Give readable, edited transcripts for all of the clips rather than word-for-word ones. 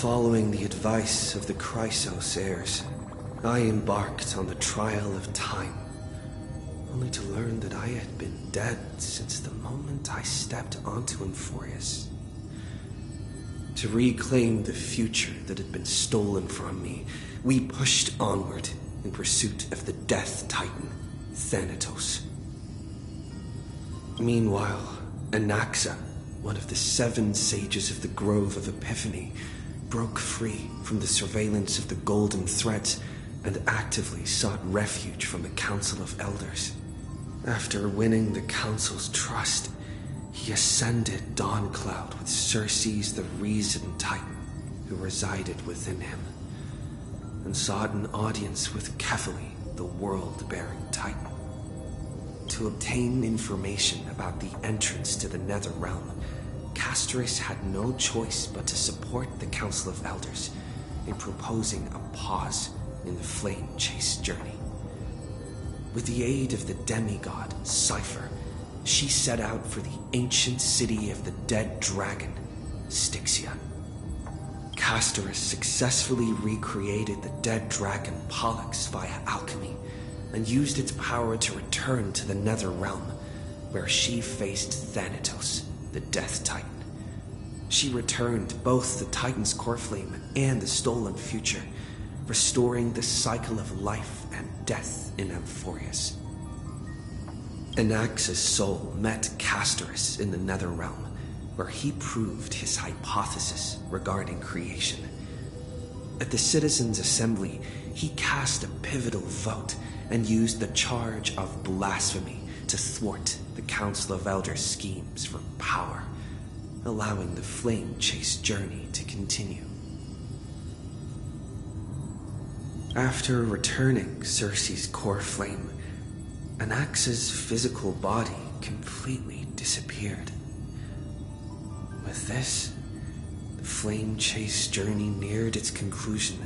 Following the advice of the Chrysos heirs, I embarked on the trial of time, only to learn that I had been dead since the moment I stepped onto Euphorius. To reclaim the future that had been stolen from me, we pushed onward in pursuit of the Death Titan, Thanatos. Meanwhile, Anaxa, one of the 7 sages of the Grove of Epiphany, broke free from the surveillance of the Golden Threads and actively sought refuge from the Council of Elders. After winning the Council's trust, he ascended Dawncloud with Circes the Reason Titan, who resided within him, and sought an audience with Kefali, the World-Bearing Titan. To obtain information about the entrance to the Nether Realm, Castorus had no choice but to support the Council of Elders in proposing a pause in the flame chase journey. With the aid of the demigod, Cypher, she set out for the ancient city of the dead dragon, Styxia. Castorus successfully recreated the dead dragon Pollux via alchemy and used its power to return to the Nether Realm, where she faced Thanatos, the Death Titan. She returned both the Titan's core flame and the stolen future, restoring the cycle of life and death in Euphorius. Anaxa's soul met Castorus in the Nether Realm, where he proved his hypothesis regarding creation. At the Citizens' Assembly, he cast a pivotal vote and used the charge of blasphemy to thwart the Council of Elders' schemes for power, allowing the flame chase journey to continue. After returning Circe's core flame, Anaxa's physical body completely disappeared. With this, the flame chase journey neared its conclusion,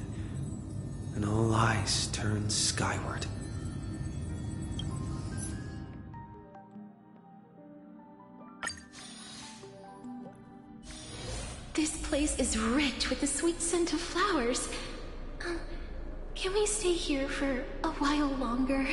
and all eyes turned skyward. This place is rich with the sweet scent of flowers. Can we stay here for a while longer?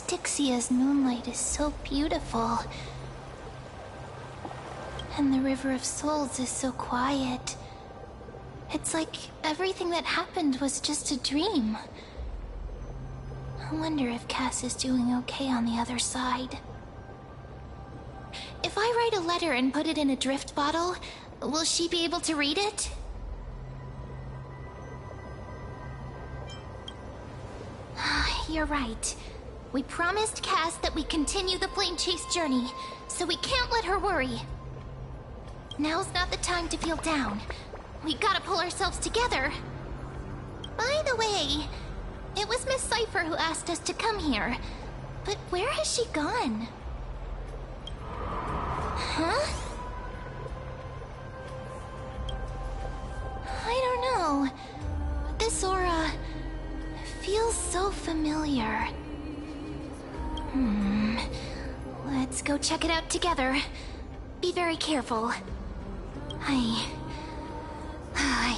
Dixia's moonlight is so beautiful. And the River of Souls is so quiet. It's like everything that happened was just a dream. I wonder if Cass is doing okay on the other side. If I write a letter and put it in a drift bottle, will she be able to read it? You're right. We promised Cass that we'd continue the plane chase journey, so we can't let her worry. Now's not the time to feel down. We gotta pull ourselves together. By the way, it was Miss Cypher who asked us to come here. But where has she gone? Huh? I don't know. This aura feels so familiar. Let's go check it out together. Be very careful. I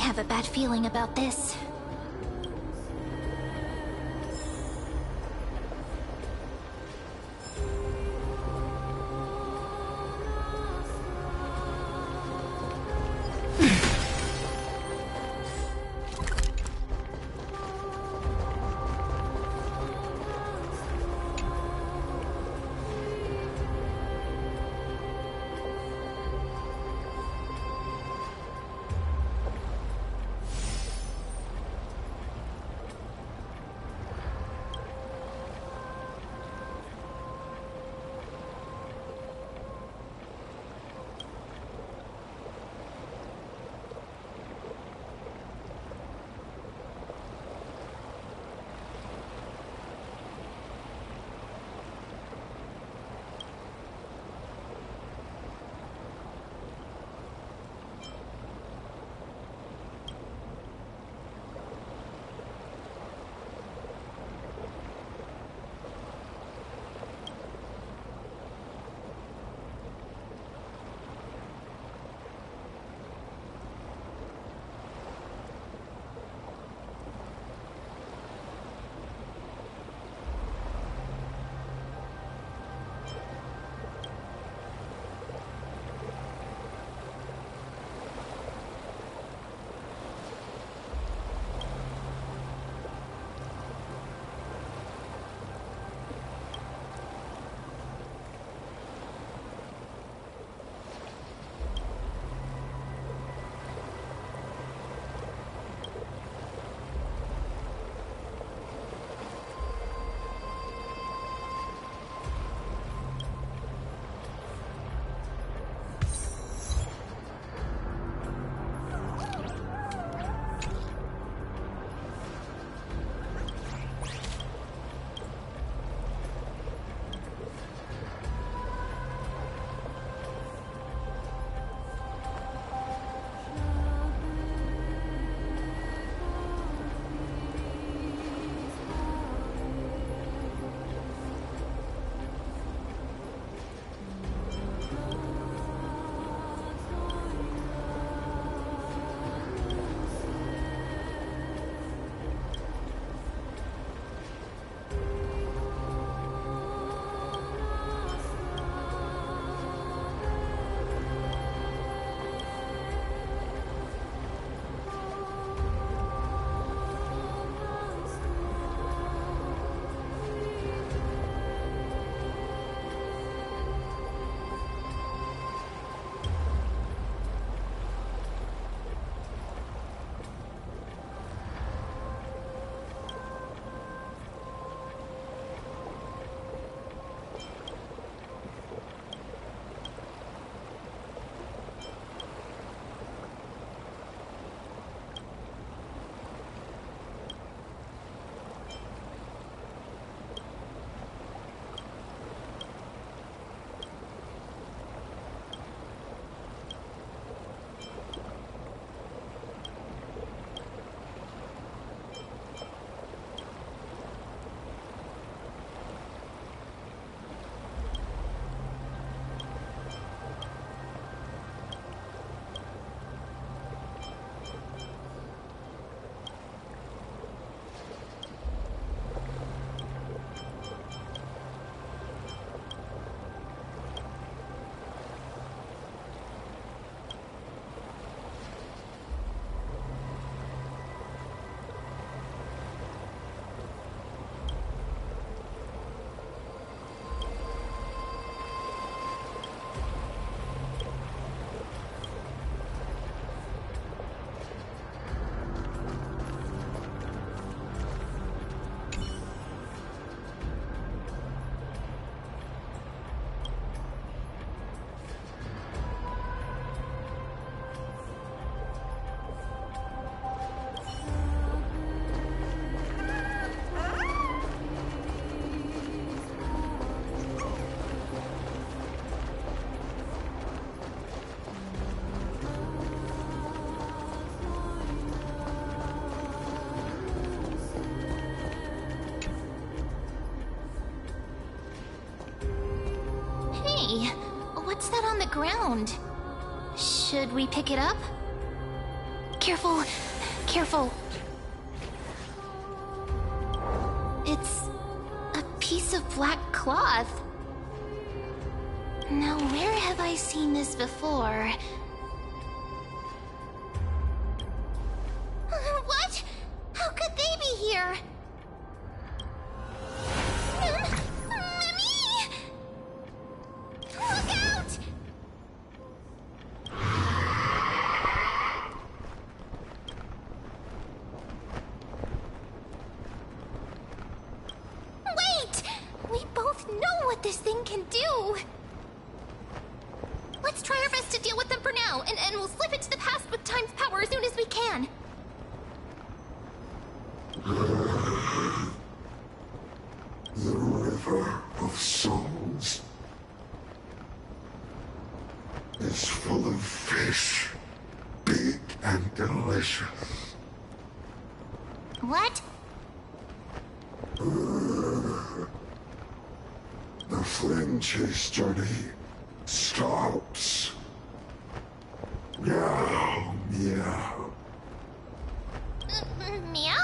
have a bad feeling about this. funny. What's that on the ground? Should we pick it up? Careful, careful. It's a piece of black cloth. Now, where have I seen this before? What? How could they be here? Mimi! Look out! Wait! We both know what this thing can do. Let's try our best to deal with them for now, and we'll slip into the past with time's power as soon as we can. The river of souls is full of fish, big and delicious. What? The flame chase journey stops. Meow, meow. Meow?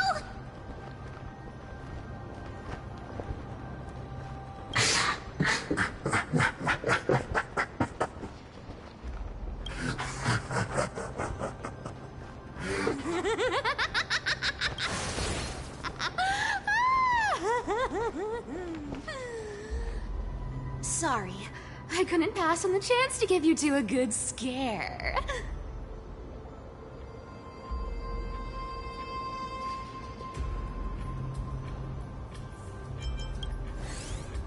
Sorry, I couldn't pass on the chance to give you two a good scare.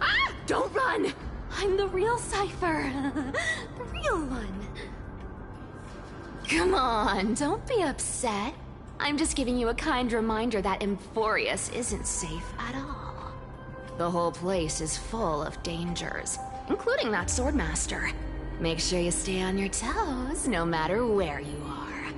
Ah! Don't run! I'm the real Cypher. The real one. Come on, don't be upset. I'm just giving you a kind reminder that Emphorius isn't safe at all. The whole place is full of dangers, including that swordmaster. Make sure you stay on your toes, no matter where you are.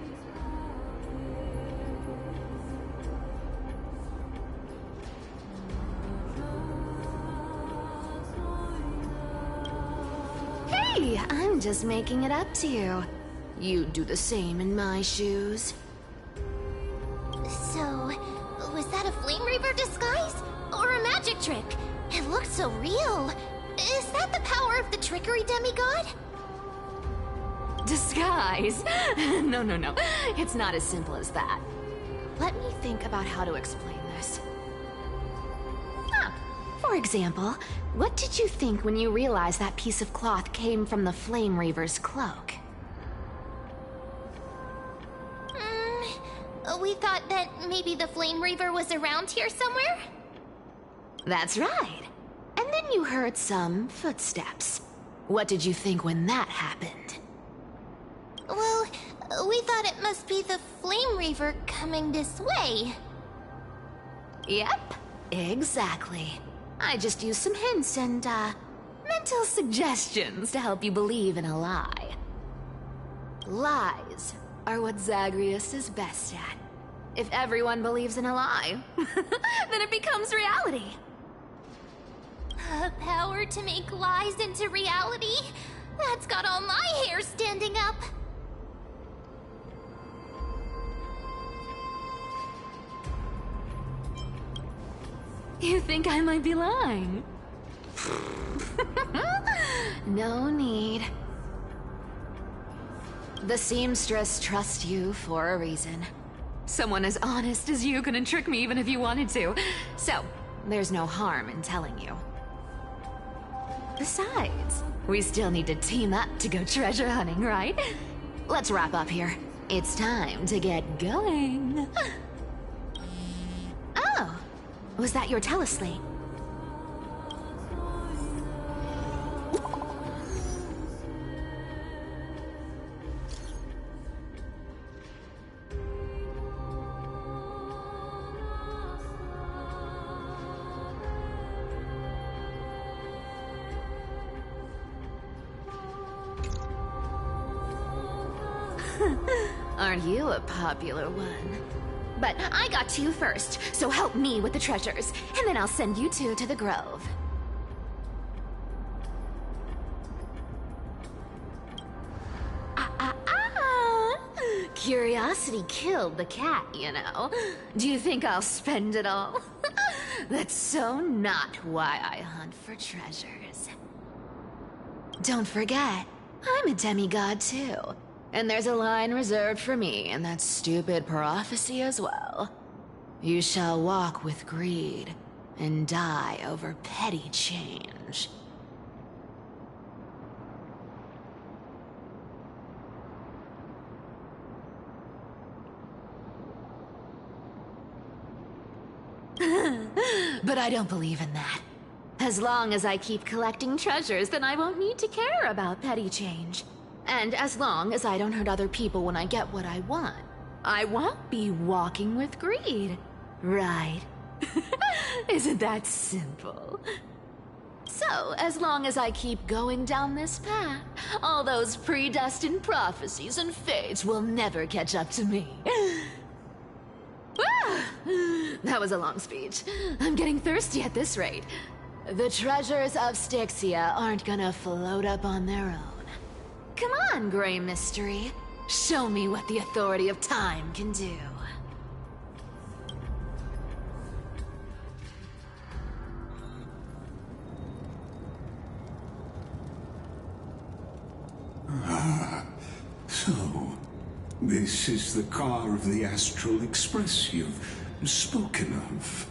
Hey, I'm just making it up to you. You'd do the same in my shoes. So, was that a Flame Reaver disguise? Or a magic trick? It looked so real. Is that the power of the trickery demigod? Disguise? No. It's not as simple as that. Let me think about how to explain this. For example, what did you think when you realized that piece of cloth came from the Flame Reaver's cloak? We thought that maybe the Flame Reaver was around here somewhere? That's right. And then you heard some footsteps. What did you think when that happened? Well, we thought it must be the Flame Reaver coming this way. Yep, exactly. I just used some hints and, mental suggestions to help you believe in a lie. Lies are what Zagreus is best at. If everyone believes in a lie, then it becomes reality. A power to make lies into reality? That's got all my hair standing up. You think I might be lying? No need. The seamstress trusts you for a reason. Someone as honest as you couldn't trick me even if you wanted to. So, there's no harm in telling you. Besides, we still need to team up to go treasure hunting, right? Let's wrap up here. It's time to get going. Oh, was that your teleslate? Aren't you a popular one? But I got to you first, so help me with the treasures, and then I'll send you two to the grove. Curiosity killed the cat, you know. Do you think I'll spend it all? That's so not why I hunt for treasures. Don't forget, I'm a demigod too. And there's a line reserved for me in that stupid prophecy as well. You shall walk with greed and die over petty change. But I don't believe in that. As long as I keep collecting treasures, then I won't need to care about petty change. And as long as I don't hurt other people when I get what I want, I won't be walking with greed. Right? Isn't that simple? So, as long as I keep going down this path, all those predestined prophecies and fates will never catch up to me. That was a long speech. I'm getting thirsty at this rate. The treasures of Styxia aren't gonna float up on their own. Come on, Grey Mystery. Show me what the authority of time can do. So, this is the car of the Astral Express you've spoken of.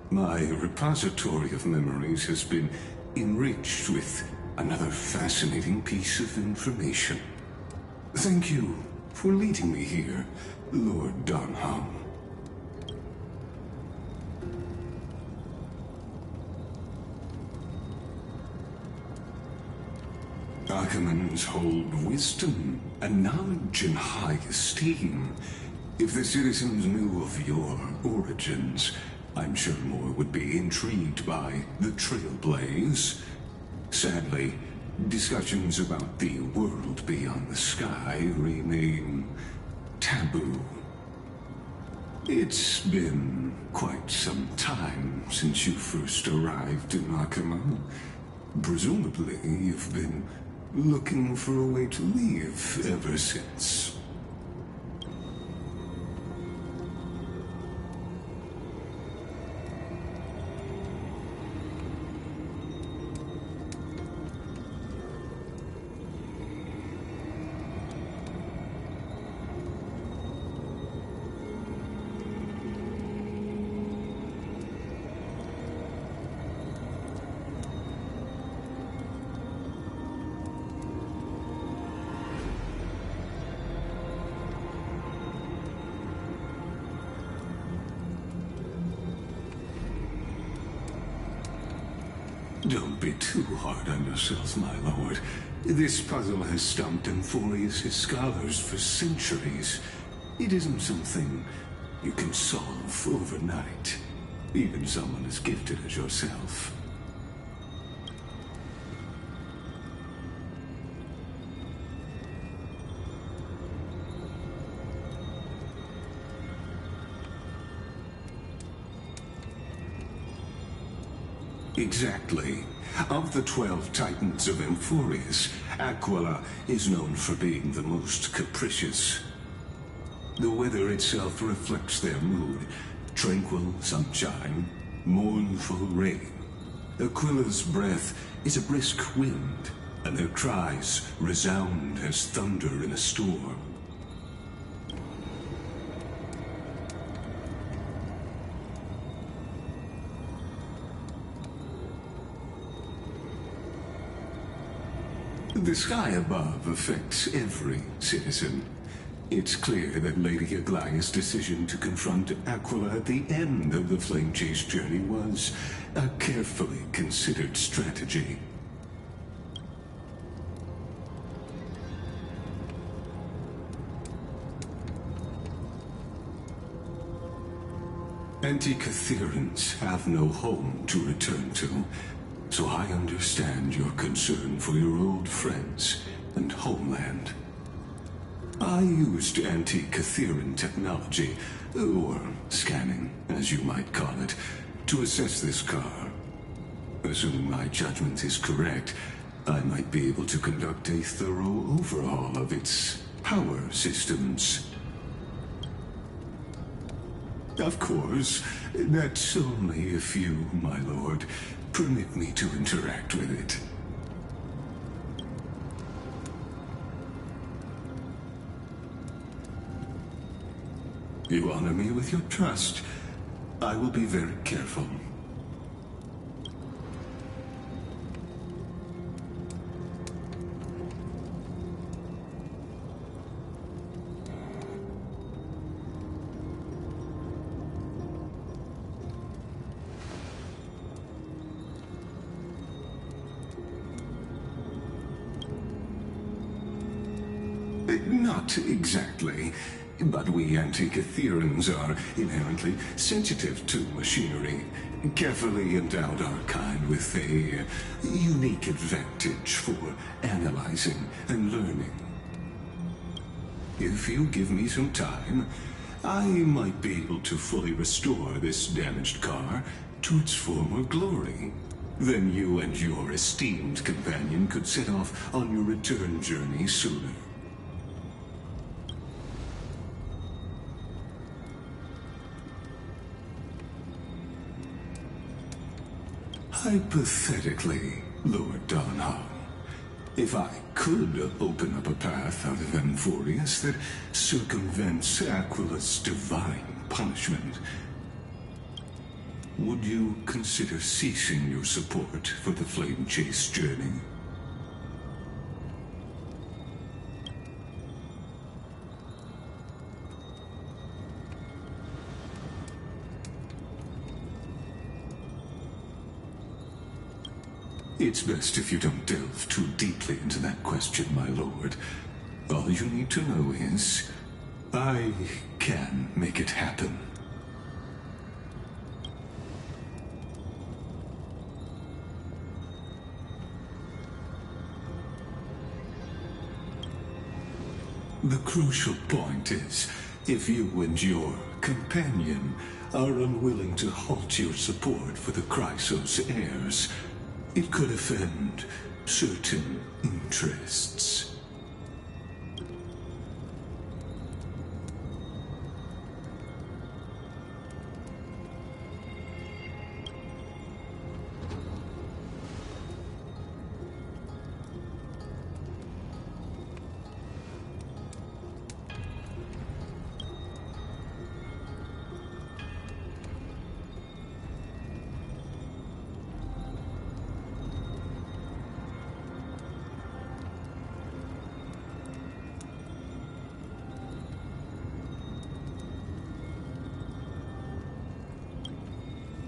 My repository of memories has been enriched with another fascinating piece of information. Thank you for leading me here, Lord Donham. Archimans hold wisdom and knowledge in high esteem. If the citizens knew of your origins, I'm sure more would be intrigued by the Trailblaze. Sadly, discussions about the world beyond the sky remain taboo. It's been quite some time since you first arrived in Akima. Presumably, you've been looking for a way to leave ever since. Don't be too hard on yourself, my lord. This puzzle has stumped Amphorius' scholars for centuries. It isn't something you can solve overnight, even someone as gifted as yourself. Exactly. Of the 12 Titans of Amphorius, Aquila is known for being the most capricious. The weather itself reflects their mood. Tranquil sunshine, mournful rain. Aquila's breath is a brisk wind, and their cries resound as thunder in a storm. The sky above affects every citizen. It's clear that Lady Aglaya's decision to confront Aquila at the end of the Flame Chase journey was a carefully considered strategy. Anti-Catherians have no home to return to. So I understand your concern for your old friends and homeland. I used anti-Catherian technology, or scanning, as you might call it, to assess this car. Assuming my judgment is correct, I might be able to conduct a thorough overhaul of its power systems. Of course, that's only if you, my lord, permit me to interact with it. You honor me with your trust. I will be very careful. Not exactly, but we Antikytherans are inherently sensitive to machinery. Carefully endowed our kind with a unique advantage for analyzing and learning. If you give me some time, I might be able to fully restore this damaged car to its former glory. Then you and your esteemed companion could set off on your return journey sooner. Hypothetically, Lord Donham, if I could open up a path out of Amphorius that circumvents Aquila's divine punishment, would you consider ceasing your support for the Flame Chase journey? It's best if you don't delve too deeply into that question, my lord. All you need to know is, I can make it happen. The crucial point is, if you and your companion are unwilling to halt your support for the Chrysos heirs, it could offend certain interests.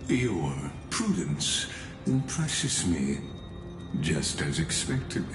Your prudence impresses me, just as expected.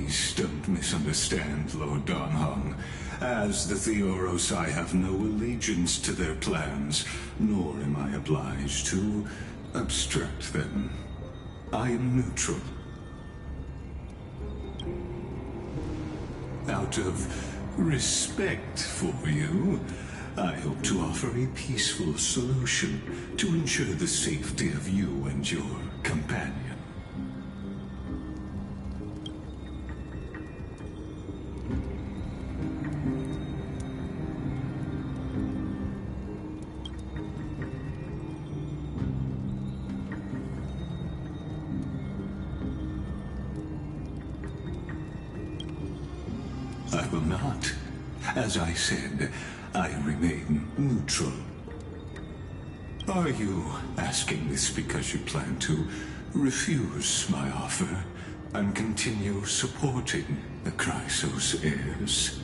Please don't misunderstand, Lord Donhong. As the Theoros, I have no allegiance to their plans, nor am I obliged to obstruct them. I am neutral. Out of respect for you, I hope to offer a peaceful solution to ensure the safety of you and your companion. I will not. As I said, I remain neutral. Are you asking this because you plan to refuse my offer and continue supporting the Chrysos heirs?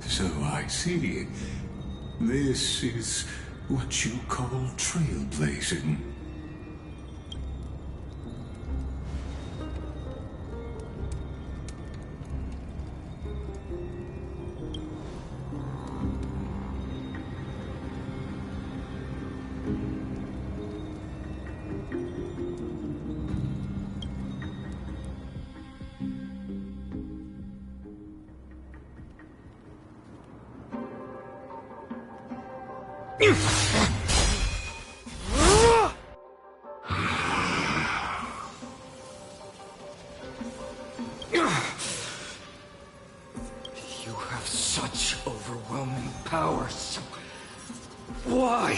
So I see. This is what you call trailblazing. You have such overwhelming power, so why?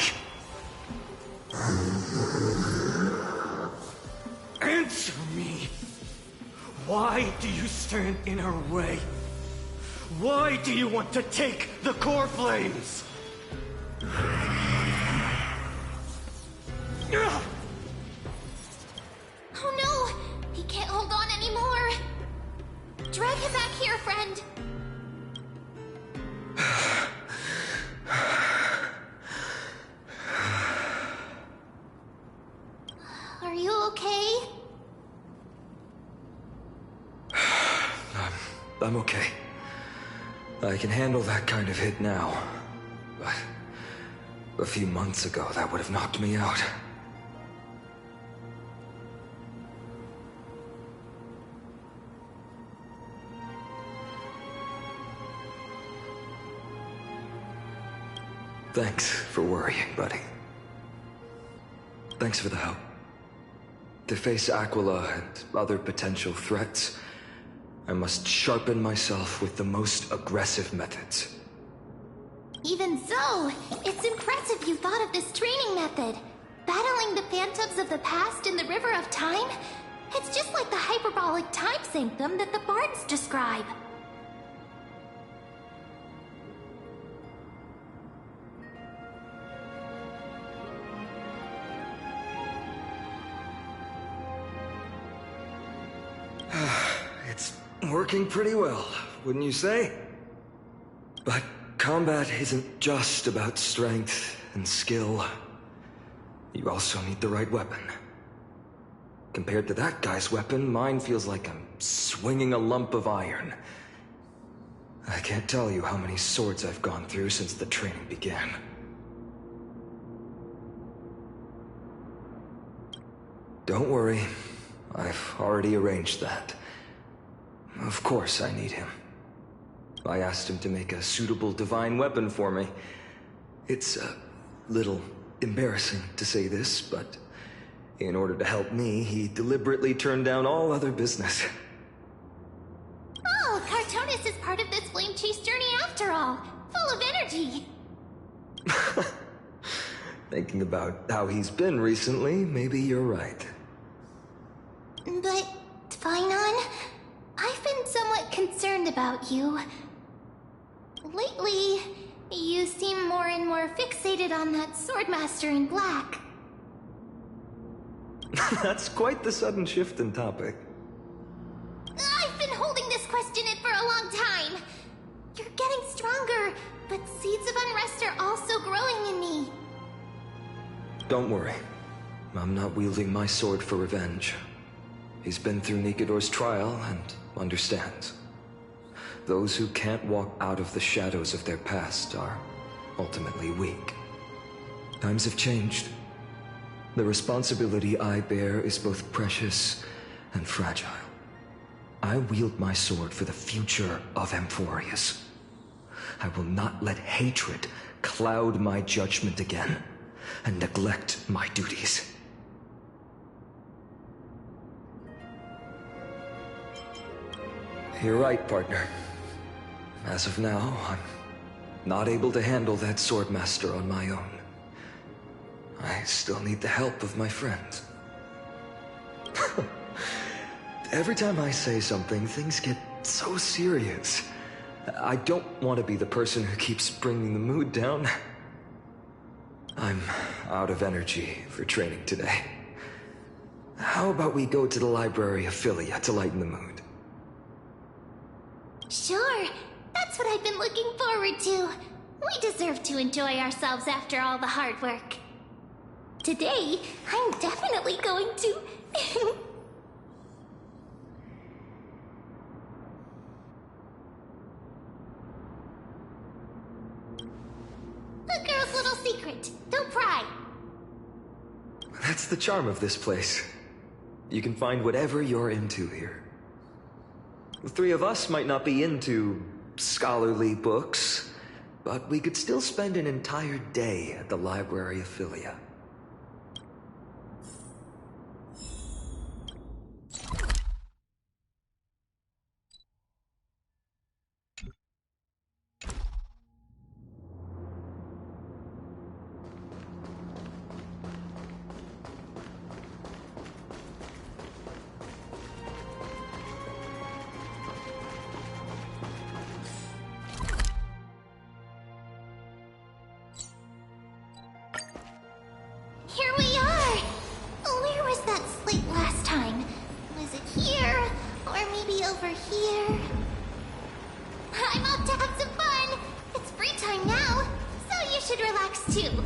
Answer me! Why do you stand in her way? Why do you want to take the core flames? Oh no! He can't hold on anymore! Drag him back here, friend! Are you okay? I'm okay. I can handle that kind of hit now. But a few months ago, that would have knocked me out. Thanks for worrying, buddy. Thanks for the help. To face Aquila and other potential threats, I must sharpen myself with the most aggressive methods. Even so, it's impressive you thought of this training method. Battling the phantoms of the past in the River of Time? It's just like the hyperbolic time sanctum that the bards describe. It's working pretty well, wouldn't you say? But combat isn't just about strength and skill. You also need the right weapon. Compared to that guy's weapon, mine feels like I'm swinging a lump of iron. I can't tell you how many swords I've gone through since the training began. Don't worry, I've already arranged that. Of course I need him. I asked him to make a suitable divine weapon for me. It's a little embarrassing to say this, but in order to help me, he deliberately turned down all other business. Oh, Cartonis is part of this flame chase journey after all. Full of energy. Thinking about how he's been recently, maybe you're right. But, Phainon, I've been somewhat concerned about you. Lately, you seem more and more fixated on that Swordmaster in black. That's quite the sudden shift in topic. I've been holding this question in for a long time. You're getting stronger, but seeds of unrest are also growing in me. Don't worry. I'm not wielding my sword for revenge. He's been through Nikador's trial and understands. Those who can't walk out of the shadows of their past are ultimately weak. Times have changed. The responsibility I bear is both precious and fragile. I wield my sword for the future of Amphorius. I will not let hatred cloud my judgment again and neglect my duties. You're right, partner. As of now, I'm not able to handle that Swordmaster on my own. I still need the help of my friends. Every time I say something, things get so serious. I don't want to be the person who keeps bringing the mood down. I'm out of energy for training today. How about we go to the library of Philia to lighten the mood? Sure, that's what I've been looking forward to. We deserve to enjoy ourselves after all the hard work. Today, I'm definitely going to... A girl's little secret. Don't pry. That's the charm of this place. You can find whatever you're into here. The three of us might not be into scholarly books, but we could still spend an entire day at the library of Philia. Here we are! Where was that slate last time? Was it here? Or maybe over here? I'm off to have some fun! It's free time now, so you should relax too.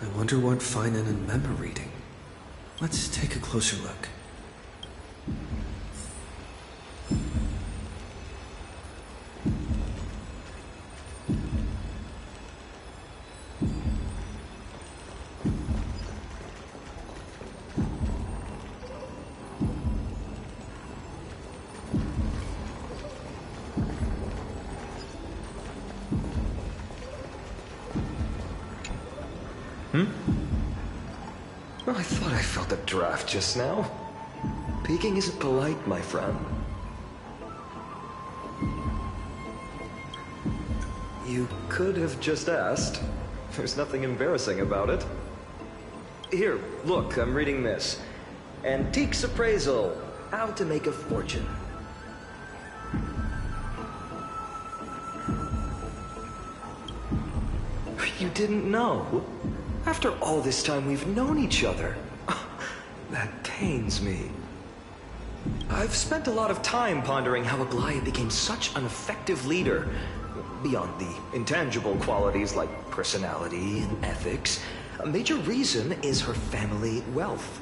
I wonder what Finan and Mem are reading. Let's take a closer look. Well, I thought I felt a draft just now. Peeking isn't polite, my friend. You could have just asked. There's nothing embarrassing about it. Here, look, I'm reading this. Antiques Appraisal. How to make a fortune. You didn't know? After all this time we've known each other. That pains me. I've spent a lot of time pondering how Aglaya became such an effective leader. Beyond the intangible qualities like personality and ethics, a major reason is her family wealth.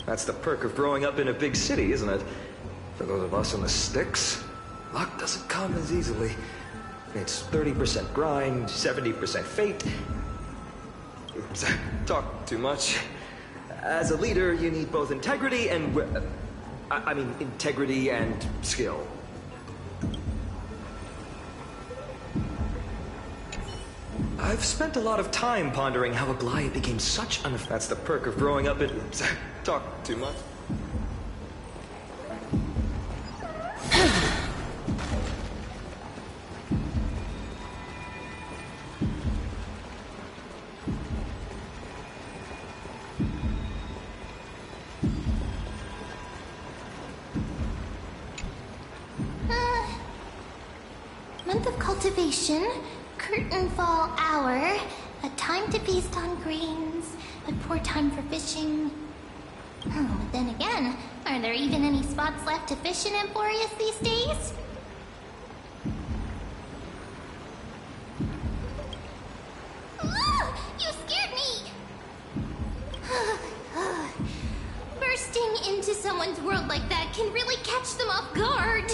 That's the perk of growing up in a big city, isn't it? For those of us in the sticks, luck doesn't come as easily. It's 30% grind, 70% fate. Oops, talk too much. As a leader, you need both integrity and... integrity and skill. I've spent a lot of time pondering how a Goliath became such an... That's the perk of growing up in... Oops, talk too much. Month of cultivation, curtain fall hour, a time to feast on grains, a poor time for fishing. Oh, but then again, are there even any spots left to fish in Emporius these days? Ah, you scared me! Bursting into someone's world like that can really catch them off guard.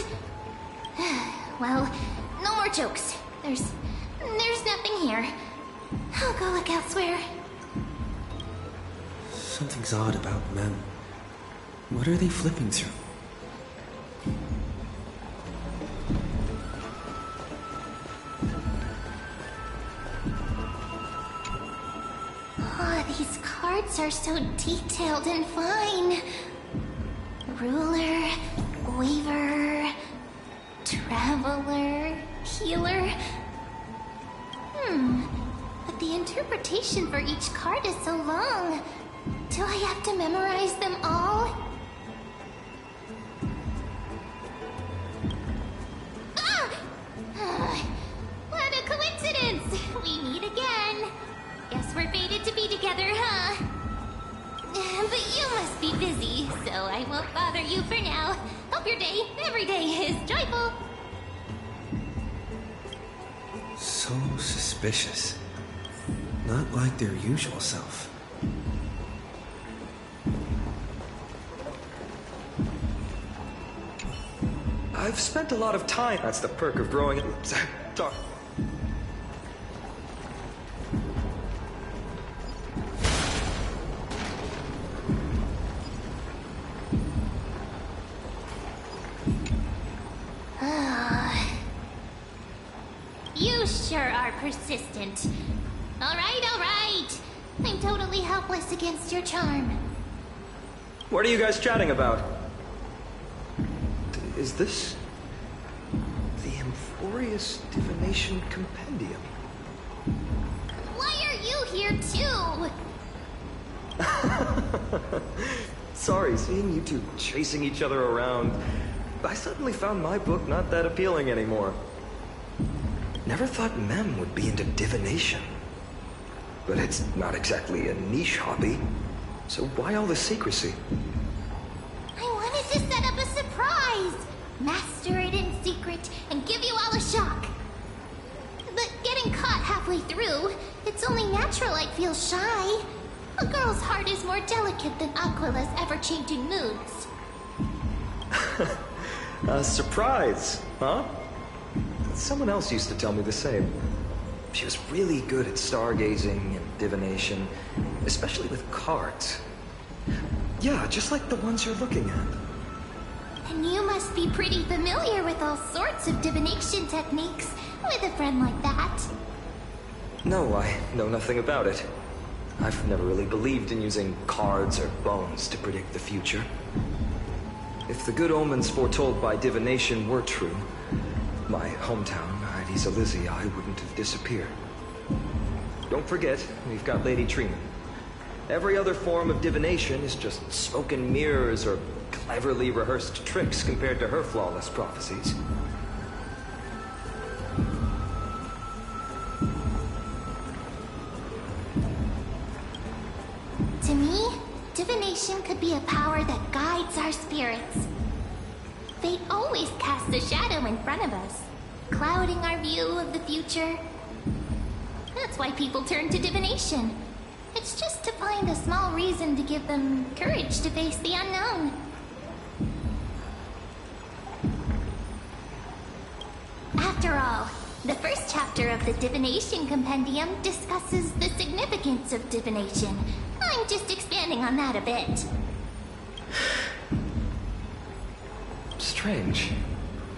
Well, no more jokes. There's nothing here. I'll go look elsewhere. Something's odd about Mem. What are they flipping through? Oh, these cards are so detailed and fine. Ruler, Weaver, Traveler, Healer. But the interpretation for each card is so long. Do I have to memorize them all? What a coincidence! We meet again. Guess we're fated to be together, huh? But you must be busy, so I won't bother you for now. Hope your day, every day, is joyful. So suspicious. Not like their usual self. I've spent a lot of time... That's the perk of growing up... Talk. You sure are persistent. All right. I'm totally helpless against your charm. What are you guys chatting about? Is this... the Emporius Divination Compendium? Why are you here too? Sorry, seeing you two chasing each other around, I suddenly found my book not that appealing anymore. Never thought Mem would be into divination. But it's not exactly a niche hobby, so why all the secrecy? I wanted to set up a surprise! Master it in secret and give you all a shock. But getting caught halfway through, it's only natural I'd feel shy. A girl's heart is more delicate than Aquila's ever-changing moods. A surprise, huh? Someone else used to tell me the same. She was really good at stargazing and divination, especially with cards. Yeah, just like the ones you're looking at. And you must be pretty familiar with all sorts of divination techniques with a friend like that. No, I know nothing about it. I've never really believed in using cards or bones to predict the future. If the good omens foretold by divination were true, my hometown, Ides Elysiae, wouldn't have disappeared. Don't forget, we've got Lady Trina. Every other form of divination is just smoke and mirrors or cleverly rehearsed tricks compared to her flawless prophecies. To me, divination could be a power that guides our spirits. Fate always casts a shadow in front of us, clouding our view of the future. That's why people turn to divination. It's just to find a small reason to give them courage to face the unknown. After all, the first chapter of the Divination Compendium discusses the significance of divination. I'm just expanding on that a bit. Strange.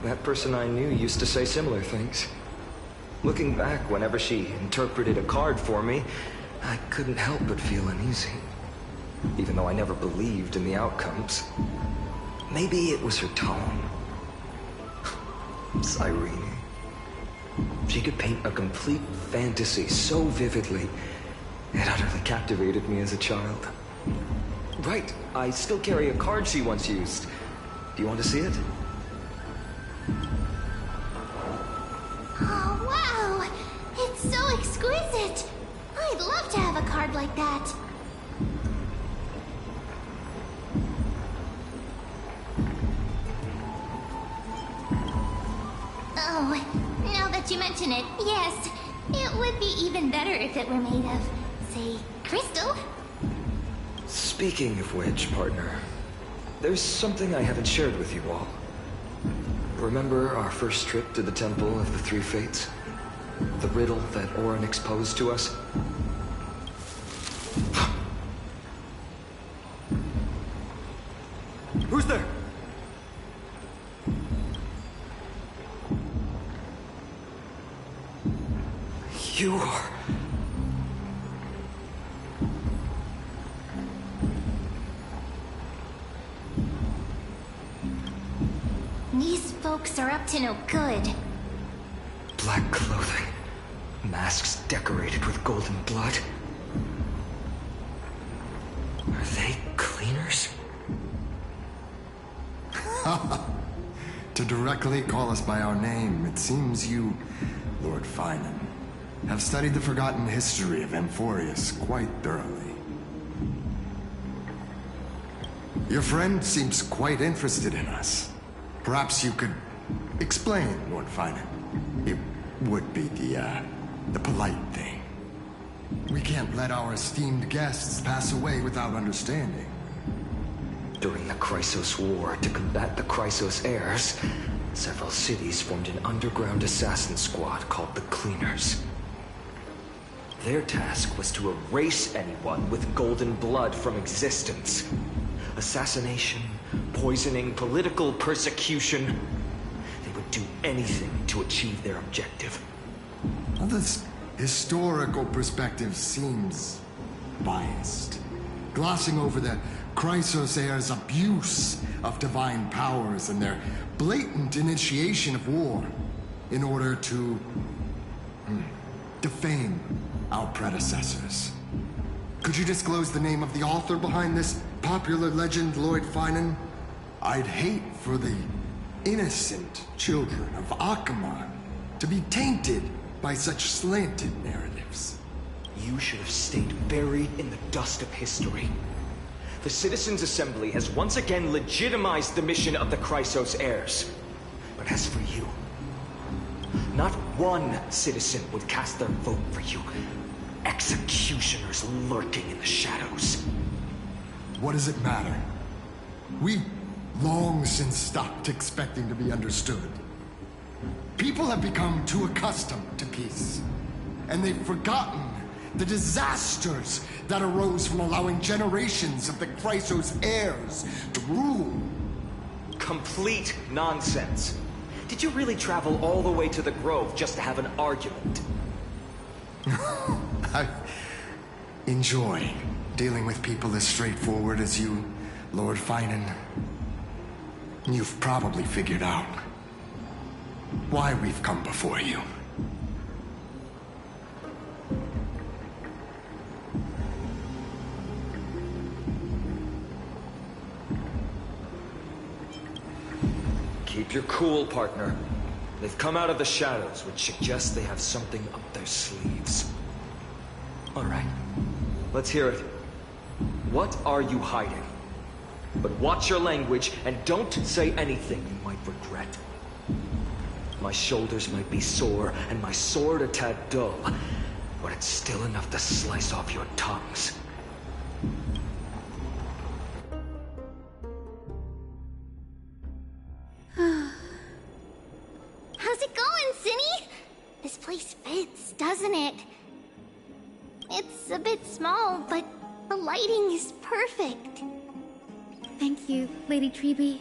That person I knew used to say similar things. Looking back, whenever she interpreted a card for me, I couldn't help but feel uneasy. Even though I never believed in the outcomes. Maybe it was her tone. Cyrene. She could paint a complete fantasy so vividly, it utterly captivated me as a child. Right, I still carry a card she once used. Do you want to see it? Oh, wow! It's so exquisite! I'd love to have a card like that. Oh, now that you mention it, yes. It would be even better if it were made of, say, crystal. Speaking of which, partner, there's something I haven't shared with you all. Remember our first trip to the Temple of the Three Fates? The riddle that Orin exposed to us? Who's there? You are... These folks are up to no good. Black clothing. Masks decorated with golden blood. Are they cleaners? To directly call us by our name, it seems you, Lord Finan, have studied the forgotten history of Amphorius quite thoroughly. Your friend seems quite interested in us. Perhaps you could explain, Lord Finan. It would be the polite thing. We can't let our esteemed guests pass away without understanding. During the Chrysos War, to combat the Chrysos heirs, several cities formed an underground assassin squad called the Cleaners. Their task was to erase anyone with golden blood from existence. Assassination, poisoning, political persecution. They would do anything to achieve their objective. Well, this historical perspective seems biased, glossing over the Chrysos heirs' abuse of divine powers and their blatant initiation of war in order to defame our predecessors. Could you disclose the name of the author behind this popular legend, Lord Finan? I'd hate for the innocent children of Akamar to be tainted by such slanted narratives. You should have stayed buried in the dust of history. The Citizens' Assembly has once again legitimized the mission of the Chrysos heirs. But as for you, not one citizen would cast their vote for you. Executioners lurking in the shadows. What does it matter? We long since stopped expecting to be understood. People have become too accustomed to peace, and they've forgotten the disasters that arose from allowing generations of the Chrysos heirs to rule. Complete nonsense. Did you really travel all the way to the Grove just to have an argument? I enjoy dealing with people as straightforward as you, Lord Finan. You've probably figured out why we've come before you. Keep your cool, partner. They've come out of the shadows, which suggests they have something up their sleeves. All right, let's hear it. What are you hiding? But watch your language and don't say anything you might regret. My shoulders might be sore and my sword a tad dull, but it's still enough to slice off your tongues. doesn't it? It's a bit small, but the lighting is perfect. Thank you, Lady Treby.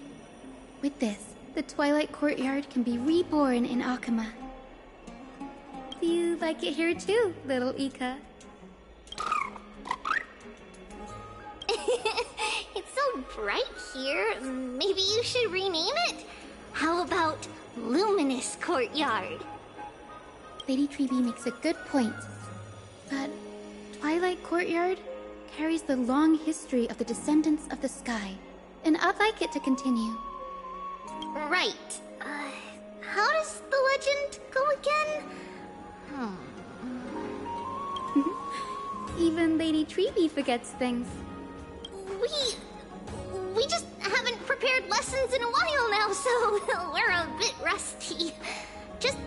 With this, the Twilight Courtyard can be reborn in Akama. Do you like it here too, little Ika? It's so bright here. Maybe you should rename it? How about Luminous Courtyard? Lady Treby makes a good point. But Twilight Courtyard carries the long history of the descendants of the sky, and I'd like it to continue. Right. How does the legend go again? Even Lady Treby forgets things. We just haven't prepared lessons in a while now, so we're a bit rusty. Just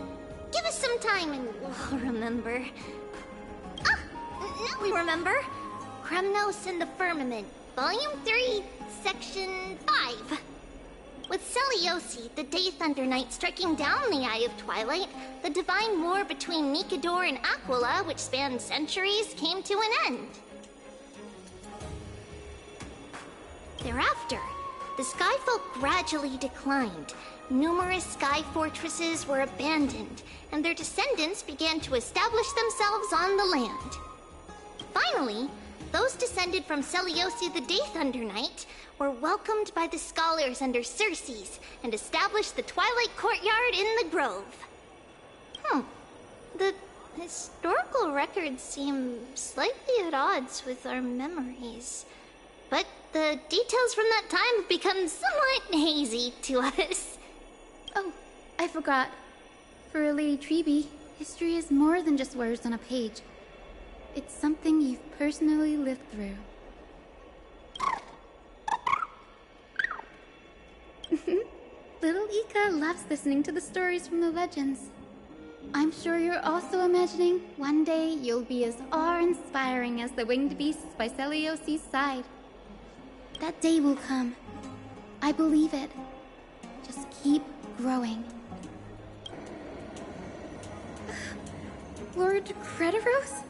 give us some time and we'll remember. Ah! Now we remember. Kremnos and the Firmament, Volume 3, Section 5. With Seliosi, the Day Thunder Knight, striking down the Eye of Twilight, the divine war between Nikador and Aquila, which spanned centuries, came to an end. Thereafter, the Skyfolk gradually declined. Numerous sky fortresses were abandoned, and their descendants began to establish themselves on the land. Finally, those descended from Seliosi the Day Thunder Knight were welcomed by the scholars under Circes and established the Twilight Courtyard in the Grove. The historical records seem slightly at odds with our memories, but the details from that time have become somewhat hazy to us. Oh, I forgot. For Lady Treby, history is more than just words on a page. It's something you've personally lived through. Little Ika loves listening to the stories from the legends. I'm sure you're also imagining one day you'll be as awe-inspiring as the winged beasts by Seliosi's side. That day will come. I believe it. Just keep growing. Lord Crediros?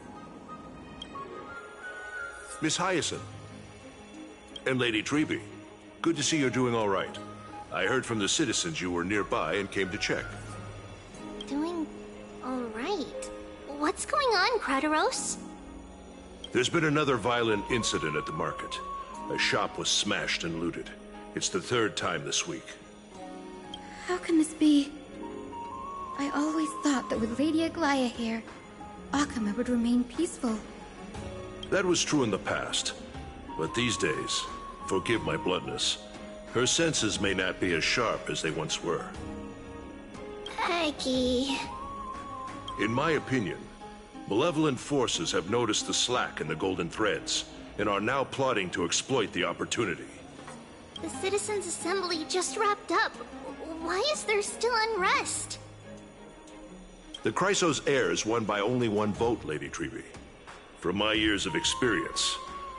Miss Hyacinth. And Lady Treby. Good to see you're doing all right. I heard from the citizens you were nearby and came to check. Doing all right. What's going on, Crediros? There's been another violent incident at the market. A shop was smashed and looted. It's the third time this week. How can this be? I always thought that with Lady Aglaya here, Akama would remain peaceful. That was true in the past. But these days, forgive my bluntness, her senses may not be as sharp as they once were. Aggie. In my opinion, malevolent forces have noticed the slack in the golden threads and are now plotting to exploit the opportunity. The Citizens' Assembly just wrapped up. Why is there still unrest? The Chrysos heirs won by only one vote, Lady Treby. From my years of experience,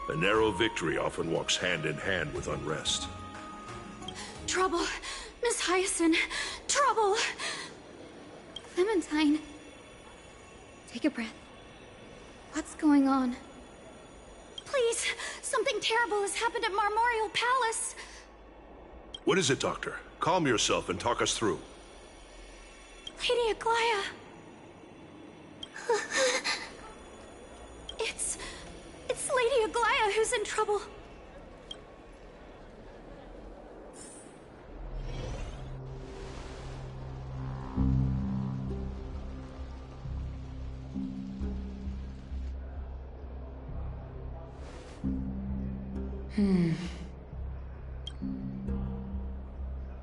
a narrow victory often walks hand in hand with unrest. Trouble! Miss Hyacinth! Trouble! Clementine. Take a breath. What's going on? Please! Something terrible has happened at Marmorial Palace! What is it, Doctor? Calm yourself and talk us through. Lady Aglaya! It's Lady Aglaya who's in trouble.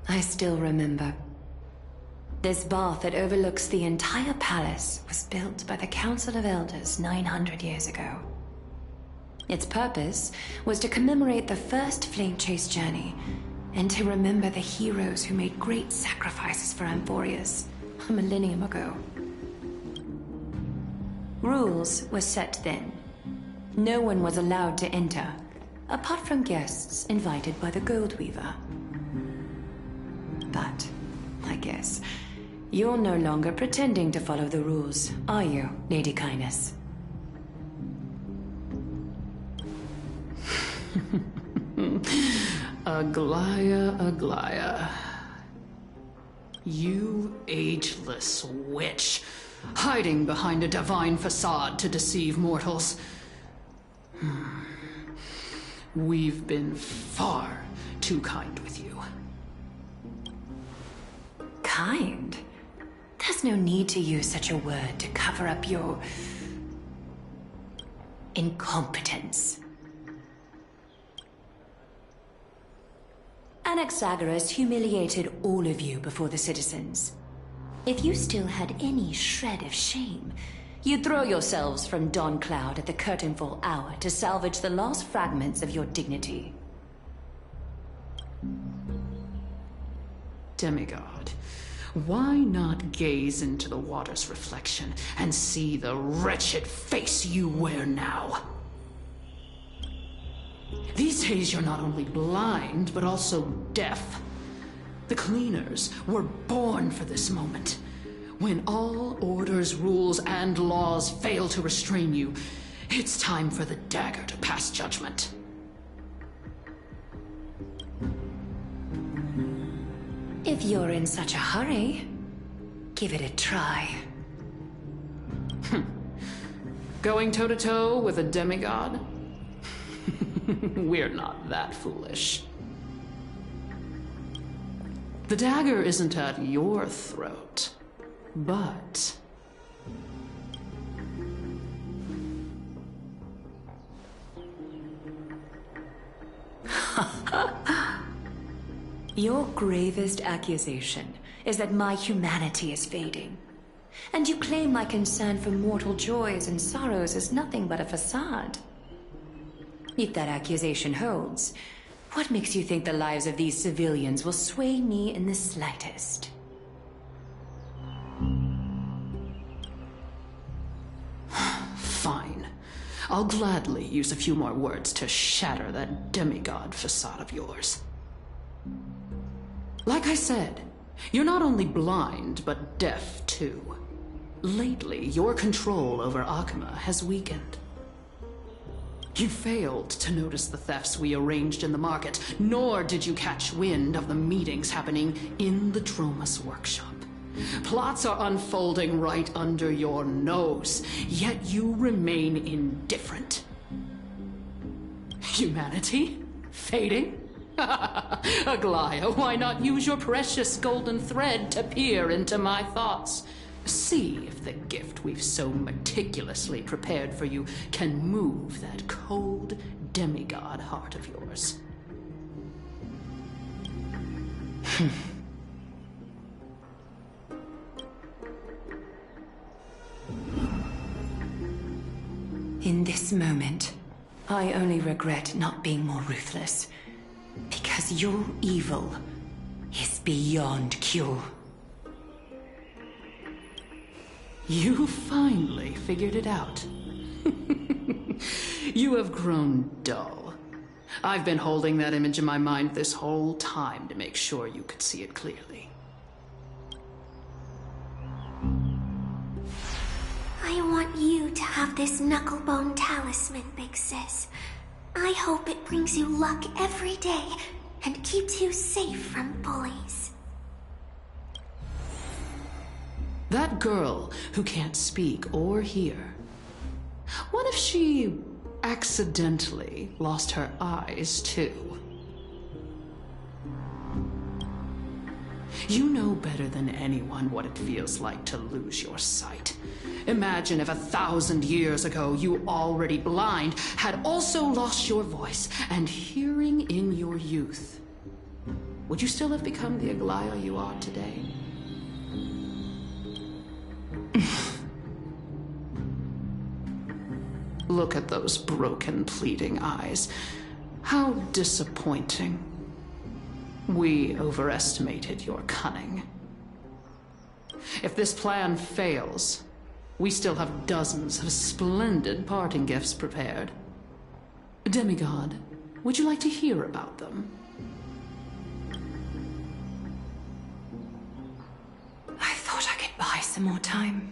I still remember. This bath that overlooks the entire palace was built by the Council of Elders 900 years ago. Its purpose was to commemorate the first flame chase journey and to remember the heroes who made great sacrifices for Amphorius a millennium ago. Rules were set then. No one was allowed to enter, apart from guests invited by the Gold Weaver. But, I guess, You're no longer pretending to follow the rules, are you, Lady Kindness? Aglaya. You ageless witch, hiding behind a divine facade to deceive mortals. We've been far too kind with you. Kind? There's no need to use such a word to cover up your incompetence. Anaxagoras humiliated all of you before the citizens. If you still had any shred of shame, you'd throw yourselves from Dawn Cloud at the curtainfall hour to salvage the last fragments of your dignity. Demigod, why not gaze into the water's reflection and see the wretched face you wear now? These days you're not only blind, but also deaf. The cleaners were born for this moment. When all orders, rules, and laws fail to restrain you, it's time for the dagger to pass judgment. If you're in such a hurry, give it a try. Going toe-to-toe with a demigod? We're not that foolish. The dagger isn't at your throat, but... Your gravest accusation is that my humanity is fading. And you claim my concern for mortal joys and sorrows is nothing but a facade. If that accusation holds, what makes you think the lives of these civilians will sway me in the slightest? Fine. I'll gladly use a few more words to shatter that demigod facade of yours. Like I said, you're not only blind, but deaf too. Lately, your control over Akuma has weakened. You failed to notice the thefts we arranged in the market, nor did you catch wind of the meetings happening in the Tromas workshop. Plots are unfolding right under your nose, yet you remain indifferent. Humanity? Fading? Aglaya, why not use your precious golden thread to peer into my thoughts? See if the gift we've so meticulously prepared for you can move that cold demigod heart of yours. In this moment, I only regret not being more ruthless. Because your evil is beyond cure. You finally figured it out. You have grown dull. I've been holding that image in my mind this whole time to make sure you could see it clearly. I want you to have this knucklebone talisman, Big Sis. I hope it brings you luck every day and keeps you safe from bullies. That girl who can't speak or hear. What if she accidentally lost her eyes too? You know better than anyone what it feels like to lose your sight. Imagine if 1,000 years ago you, already blind, had also lost your voice and hearing in your youth. Would you still have become the Aglaya you are today? Look at those broken, pleading eyes. How disappointing. We overestimated your cunning. If this plan fails, we still have dozens of splendid parting gifts prepared. Demigod, would you like to hear about them? I thought some more time.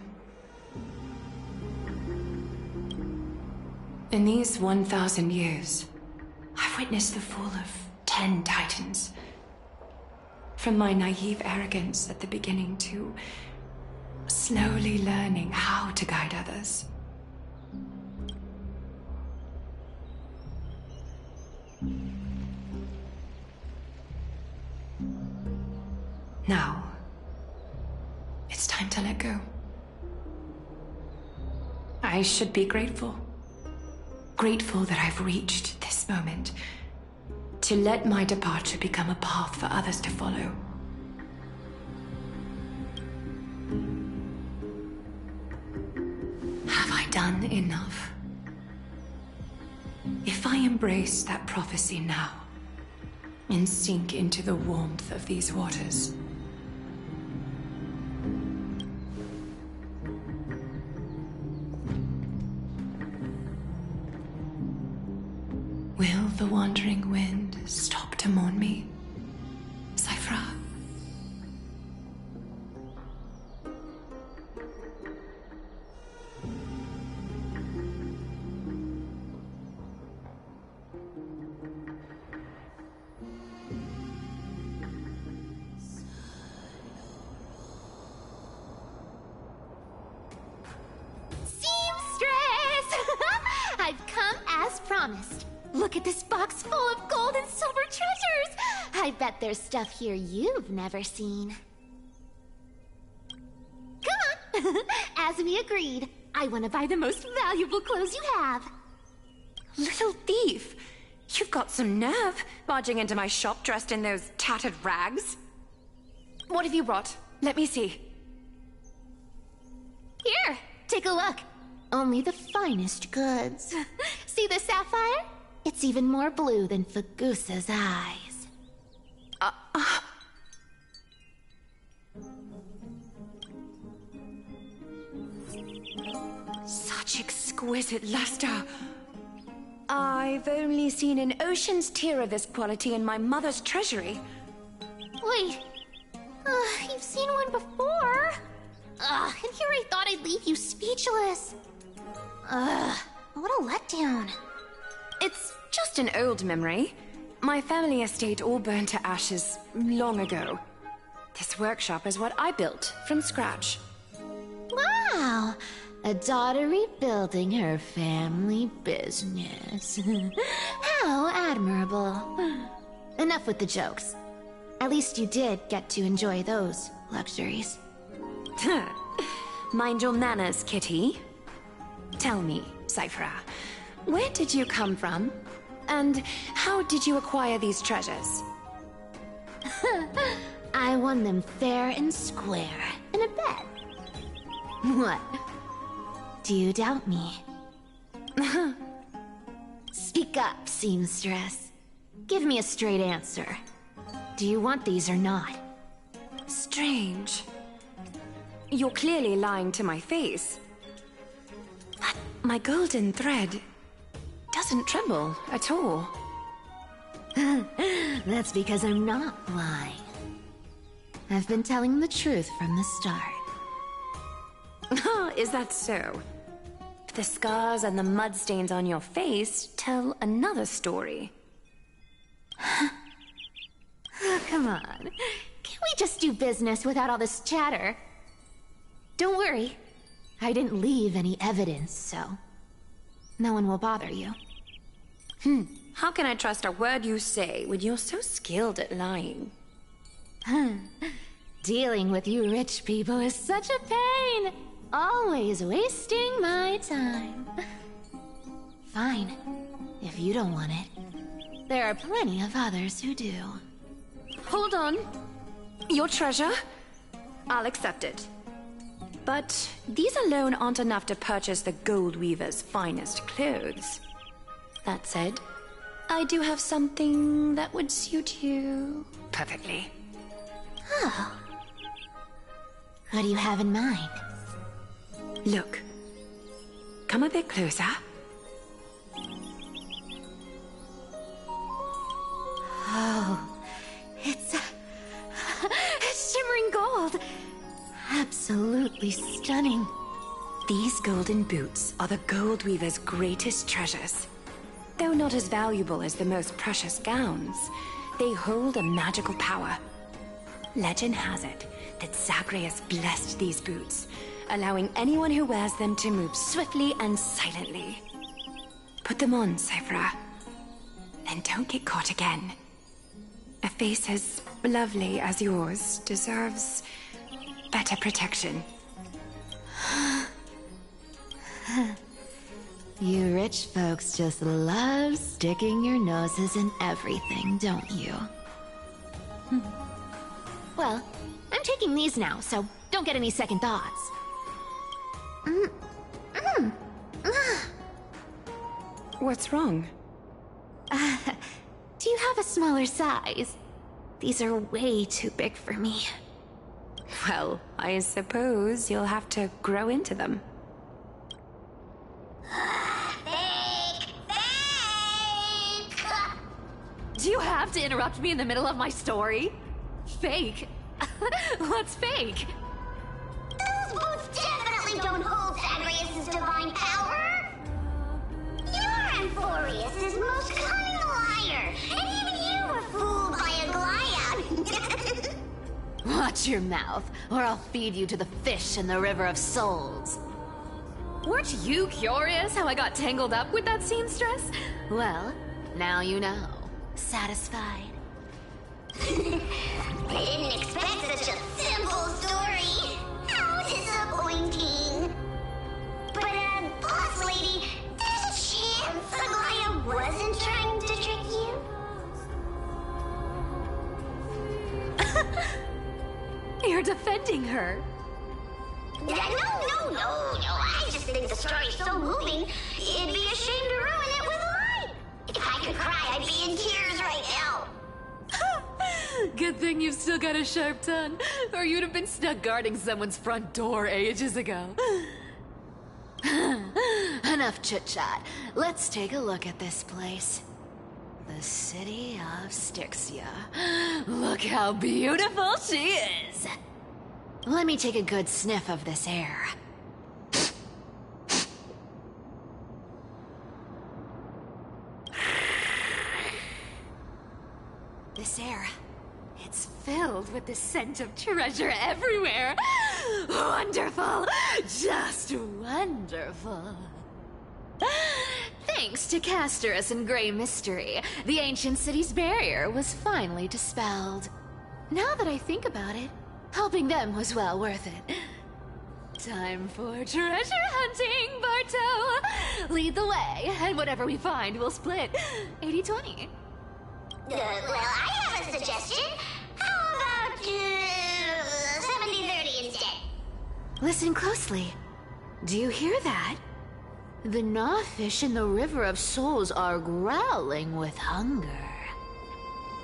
In these 1,000 years, I've witnessed the fall of 10 titans. From my naive arrogance at the beginning to slowly learning how to guide others. Now, it's time to let go. I should be grateful. Grateful that I've reached this moment. To let my departure become a path for others to follow. Have I done enough? If I embrace that prophecy now, and sink into the warmth of these waters, will the wandering wind stop to mourn me, Cyphra? I've come as promised. Look at this box full of gold and silver treasures! I bet there's stuff here you've never seen. Come on! As we agreed, I want to buy the most valuable clothes you have. Little thief! You've got some nerve, barging into my shop dressed in those tattered rags. What have you brought? Let me see. Here, take a look. Only the finest goods. See the sapphire? It's even more blue than Fagusa's eyes. Such exquisite luster. I've only seen an ocean's tear of this quality in my mother's treasury. Wait. You've seen one before. And here I thought I'd leave you speechless. What a letdown. It's just an old memory. My family estate all burned to ashes long ago. This workshop is what I built from scratch. Wow! A daughter rebuilding her family business. How admirable. Enough with the jokes. At least you did get to enjoy those luxuries. Mind your manners, kitty. Tell me, Cyphra, where did you come from? And how did you acquire these treasures? I won them fair and square in a bet. What? Do you doubt me? Speak up, seamstress. Give me a straight answer. Do you want these or not? Strange. You're clearly lying to my face. But my golden thread doesn't tremble at all. That's because I'm not lying. I've been telling the truth from the start. Is that so? The scars and the mud stains on your face tell another story. Oh, come on. Can't we just do business without all this chatter? Don't worry. I didn't leave any evidence, so no one will bother you. How can I trust a word you say when you're so skilled at lying? Dealing with you rich people is such a pain. Always wasting my time. Fine, if you don't want it. There are plenty of others who do. Hold on. Your treasure? I'll accept it. But these alone aren't enough to purchase the gold weaver's finest clothes. That said, I do have something that would suit you perfectly. Oh. What do you have in mind? Look. Come a bit closer. Oh, it's shimmering gold. Absolutely stunning. These golden boots are the Gold Weaver's greatest treasures. Though not as valuable as the most precious gowns, they hold a magical power. Legend has it that Zagreus blessed these boots, allowing anyone who wears them to move swiftly and silently. Put them on, Cyphra. Then don't get caught again. A face as lovely as yours deserves better protection. You rich folks just love sticking your noses in everything, don't you? Well, I'm taking these now, so don't get any second thoughts. What's wrong? Do you have a smaller size? These are way too big for me. Well, I suppose you'll have to grow into them. Do you have to interrupt me in the middle of my story? Fake? What's fake? Those boots definitely don't hold Zagreus' divine power! You're Amphorius' most cunning liar, and even you were fooled by a Glyad! Watch your mouth, or I'll feed you to the fish in the River of Souls. Weren't you curious how I got tangled up with that seamstress? Well, now you know. Satisfied? I didn't expect such a simple story. How disappointing. But, boss lady, there's a chance Aglaya wasn't trying to trick you? You're defending her. No. I just think the story's so moving, it'd be a shame to ruin it with a lie. If I could cry, I'd be in tears right now. Good thing you've still got a sharp tongue, or you'd have been stuck guarding someone's front door ages ago. Enough chit-chat. Let's take a look at this place. The city of Styxia. Look how beautiful she is! Let me take a good sniff of this air. This air, it's filled with the scent of treasure everywhere. Wonderful! Just wonderful. Thanks to Castorus and Grey Mystery, the ancient city's barrier was finally dispelled. Now that I think about it, helping them was well worth it. Time for treasure hunting, Barto! Lead the way, and whatever we find, we'll split 80-20. Well, I have a suggestion. How about 70-30 instead? Listen closely. Do you hear that? The gnawfish in the River of Souls are growling with hunger.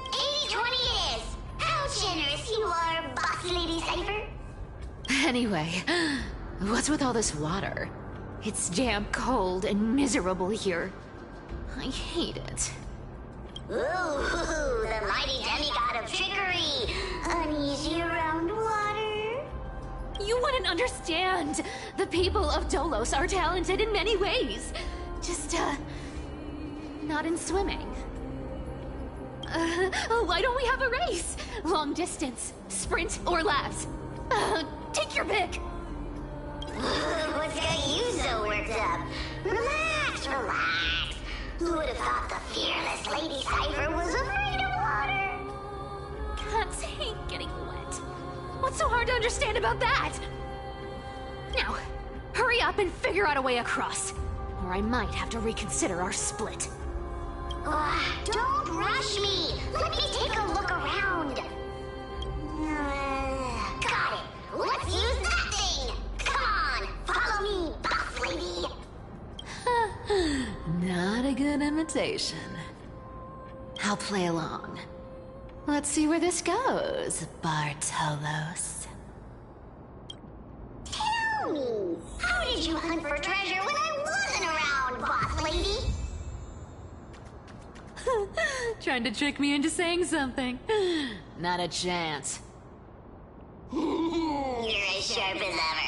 80-20 it is. How generous you are, Boss Lady Cypher. Anyway, what's with all this water? It's damp, cold, and miserable here. I hate it. Ooh, the mighty demigod of trickery. Uneasy around water. You wouldn't understand. The people of Dolos are talented in many ways. Just, not in swimming. Why don't we have a race? Long distance, sprint, or laps? Take your pick. What's got you so worked up? Relax. Who would have thought the fearless Lady Cypher was afraid of water? Cats hate getting wet. What's so hard to understand about that? Now, hurry up and figure out a way across, or I might have to reconsider our split. Don't rush me. Let me take a look around. Got it. Let's use that thing. Come on, follow me, boss lady. Not a good imitation. I'll play along. Let's see where this goes, Bartolos. Tell me, how did you hunt for treasure when I wasn't around, boss lady? Trying to trick me into saying something. Not a chance. You're as sharp as ever.